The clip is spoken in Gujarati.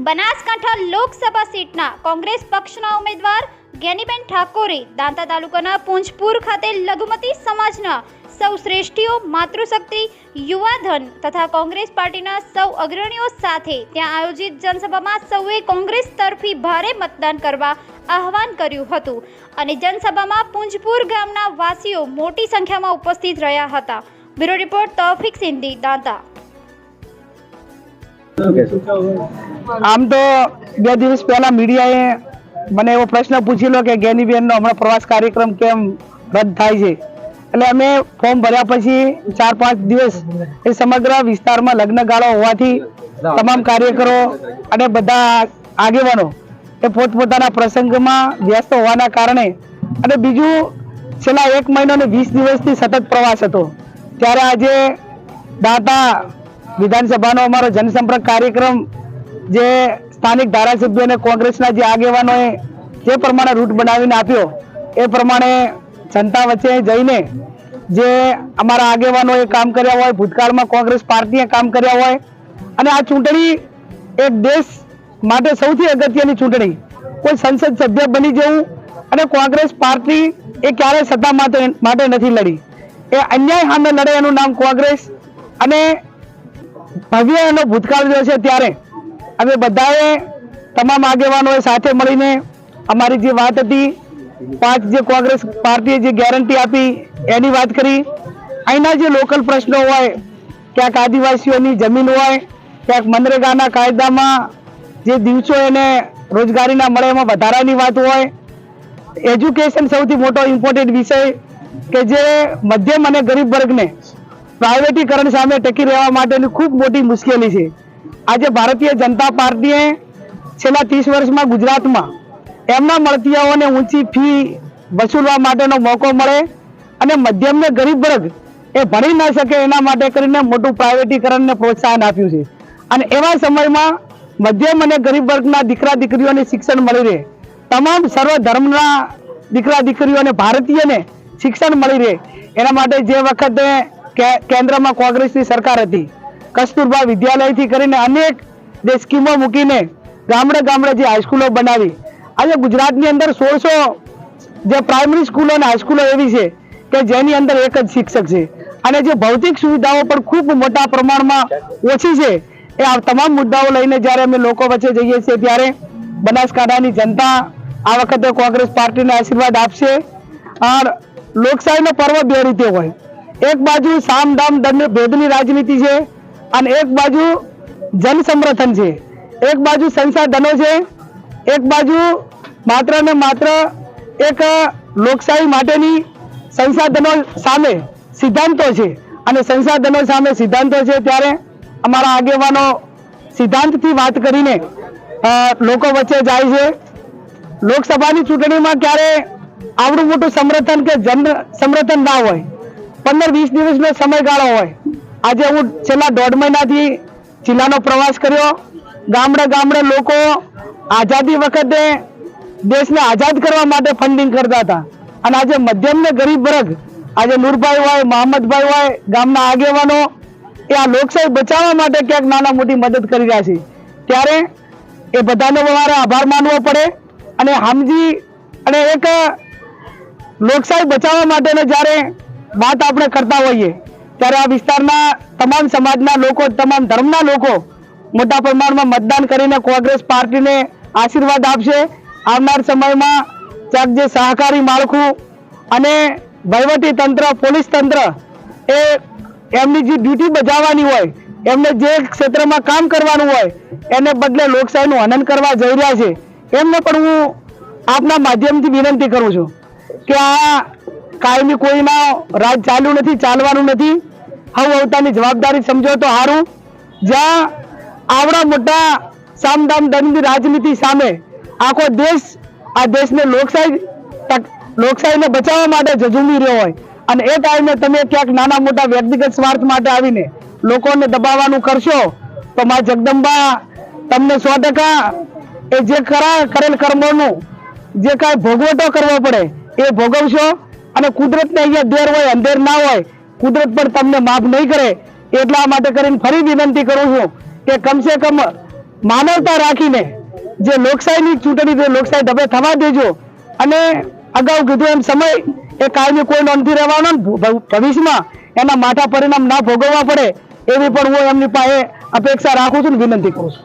બનાસકાંઠા લોકસભા સીટના કોંગ્રેસ પક્ષના ઉમેદવાર જ્ઞાનીબેન ઠાકોરે દાંતા તાલુકાના પૂંજપુર ખાતે લઘુમતી સમાજના સૌ શ્રેષ્ઠીઓ, માતૃશક્તિ, યુવાધન તથા કોંગ્રેસ પાર્ટીના સૌ અગ્રણીઓ સાથે ત્યાં આયોજિત જનસભામાં સૌએ કોંગ્રેસ તરફી ભારે મતદાન કરવા આહવાન કર્યું હતું અને જનસભામાં પૂંજપુર ગામના વાસીઓ મોટી સંખ્યામાં ઉપસ્થિત રહ્યા હતા. Bureau report Taufiq Sindhi, Danta. આમ તો 2 દિવસ પહેલા મીડિયાએ મને એવો પ્રશ્ન પૂછેલો કે જ્ઞાનીબેનનો હમણાં પ્રવાસ કાર્યક્રમ કેમ રદ થાય છે. એટલે અમે ફોર્મ ભર્યા પછી 4-5 દિવસ એ સમગ્ર વિસ્તારમાં લગ્નગાળો હોવાથી તમામ કાર્યકરો અને બધા આગેવાનો એ પોતપોતાના પ્રસંગમાં વ્યસ્ત હોવાના કારણે અને બીજું છેલ્લા 1 મહિનો અને 20 દિવસથી સતત પ્રવાસ હતો. ત્યારે આજે દાંતા વિધાનસભાનો અમારો જનસંપર્ક કાર્યક્રમ જે સ્થાનિક ધારાસભ્યો અને કોંગ્રેસના જે આગેવાનોએ જે પ્રમાણે રૂટ બનાવીને આપ્યો એ પ્રમાણે જનતા વચ્ચે જઈને જે અમારા આગેવાનોએ કામ કર્યા હોય, ભૂતકાળમાં કોંગ્રેસ પાર્ટીએ કામ કર્યા હોય અને આ ચૂંટણી એક દેશ માટે સૌથી અગત્યની ચૂંટણી, કોઈ સંસદ સભ્ય બની જવું અને કોંગ્રેસ પાર્ટી એ ક્યારેય સત્તા માટે નથી લડી, એ અન્યાય સામે લડે એનું નામ કોંગ્રેસ અને ભવ્ય એનો ભૂતકાળ રહ્યો છે. ત્યારે અમે બધાએ તમામ આગેવાનોએ સાથે મળીને અમારી જે વાત હતી 5 જે કોંગ્રેસ પાર્ટીએ જે ગેરંટી આપી એની વાત કરી. અહીંના જે લોકલ પ્રશ્નો હોય, ક્યાંક આદિવાસીઓની જમીન હોય, ક્યાંક મનરેગાના કાયદામાં જે દિવસો એને રોજગારીના મળે એમાં વધારાની વાત હોય, એજ્યુકેશન સૌથી મોટો ઇમ્પોર્ટન્ટ વિષય કે જે મધ્યમ અને ગરીબ વર્ગને પ્રાઇવેટીકરણ સામે ટકી રહેવા માટેની ખૂબ મોટી મુશ્કેલી છે. આજે ભારતીય જનતા પાર્ટીએ છેલ્લા 30 વર્ષમાં ગુજરાતમાં એમના મળતિયાઓને ઊંચી ફી વસૂલવા માટેનો મોકો મળે અને મધ્યમ ને ગરીબ વર્ગ એ ભણી ના શકે એના માટે કરીને મોટું પ્રાઇવેટીકરણને પ્રોત્સાહન આપ્યું છે. અને એવા સમયમાં મધ્યમ અને ગરીબ વર્ગના દીકરા દીકરીઓને શિક્ષણ મળી રહે, તમામ સર્વ ધર્મના દીકરા દીકરીઓને ભારતીયને શિક્ષણ મળી રહે એના માટે જે વખતે કેન્દ્રમાં કોંગ્રેસની સરકાર હતી, કસ્તુરબા વિદ્યાલયથી કરીને અનેક જે સ્કીમો મૂકીને ગામડે ગામડે જે હાઈસ્કૂલો બનાવી. આજે ગુજરાતની અંદર 1600 જે પ્રાઇમરી સ્કૂલો અને હાઈસ્કૂલો એવી છે કે જેની અંદર એક જ શિક્ષક છે અને જે ભૌતિક સુવિધાઓ પણ ખૂબ મોટા પ્રમાણમાં ઓછી છે. એ આ તમામ મુદ્દાઓ લઈને જ્યારે અમે લોકો વચ્ચે જઈએ છીએ ત્યારે બનાસકાંઠાની જનતા આ વખતે કોંગ્રેસ પાર્ટીને આશીર્વાદ આપશે. લોકશાહીનો પર્વ 2 રીતે હોય, એક બાજુ સામ દામ દંડ ભેદની રાજનીતિ છે અને એક બાજુ જન સમર્થન છે, એક બાજુ સંસાધનો છે, એક બાજુ માત્ર ને માત્ર એક લોકશાહી માટેની સંસાધનો સામે સિદ્ધાંતો છે અને સંસાધનો સામે સિદ્ધાંતો છે. ત્યારે અમારા આગેવાનો સિદ્ધાંતથી વાત કરીને લોકો વચ્ચે જાય છે. લોકસભાની ચૂંટણીમાં ક્યારે આવડું મોટું સમર્થન કે જન સમર્થન ના હોય, 15-20 દિવસનો સમયગાળો હોય. આજે હું છેલ્લા 1.5 મહિનાથી જિલ્લાનો પ્રવાસ કર્યો. ગામડે ગામડે લોકો આઝાદી વખતે દેશને આઝાદ કરવા માટે ફંડિંગ કરતા હતા અને આજે મધ્યમ ને ગરીબ વર્ગ, આજે નૂરભાઈ હોય, મહંમદભાઈ હોય, ગામના આગેવાનો એ આ લોકશાહી બચાવવા માટે ક્યાંક નાના મોટી મદદ કરી રહ્યા છે. ત્યારે એ બધાનો અમારે આભાર માનવો પડે અને સમજી અને એક લોકશાહી બચાવવા માટેનો જ્યારે વાત આપણે કરતા હોઈએ ત્યારે આ વિસ્તારના તમામ સમાજના લોકો, તમામ ધર્મના લોકો મોટા પ્રમાણમાં મતદાન કરીને કોંગ્રેસ પાર્ટીને આશીર્વાદ આપશે. આવનાર સમયમાં ક્યાંક જે સહકારી માળખું અને વહીવટી તંત્ર, પોલીસ તંત્ર એ એમની જે ડ્યુટી બજાવવાની હોય, એમને જે ક્ષેત્રમાં કામ કરવાનું હોય એને બદલે લોકશાહીનું હનન કરવા જઈ રહ્યા છે. એમને પણ હું આપના માધ્યમથી વિનંતી કરું છું કે આ કાયમી કોઈના રાજ ચાલ્યું નથી, ચાલવાનું નથી. હવે અવતારની જવાબદારી સમજો તો સારું. જ્યાં આવડા મોટા સામદામ દંડની રાજનીતિ સામે આખો દેશ આ દેશને લોકશાહીને બચાવવા માટે ઝઝૂમી રહ્યો હોય અને એ ટાઈમે તમે ક્યાંક નાના મોટા વ્યક્તિગત સ્વાર્થ માટે આવીને લોકોને દબાવવાનું કરશો તો મા જગદંબા તમને 100% એ જે કરેલ કર્મોનું જે કાંઈ ભોગવટો કરવો પડે એ ભોગવશો અને કુદરતને અહીંયા દેર હોય અંધેર ના હોય, કુદરત પણ તમને માફ નહીં કરે. એટલા માટે કરીને ફરી વિનંતી કરું છું કે કમસે કમ માનવતા રાખીને જે લોકશાહીની ચૂંટણી છે લોકશાહી ઢબે થવા દેજો અને અગાઉ કીધું એમ સમય એ કાયમી કોઈ નોંધી રહેવાનો ને ભવિષ્યમાં એના માઠા પરિણામ ના ભોગવવા પડે એવી પણ હું એમની પાસે અપેક્ષા રાખું છું ને વિનંતી કરું છું.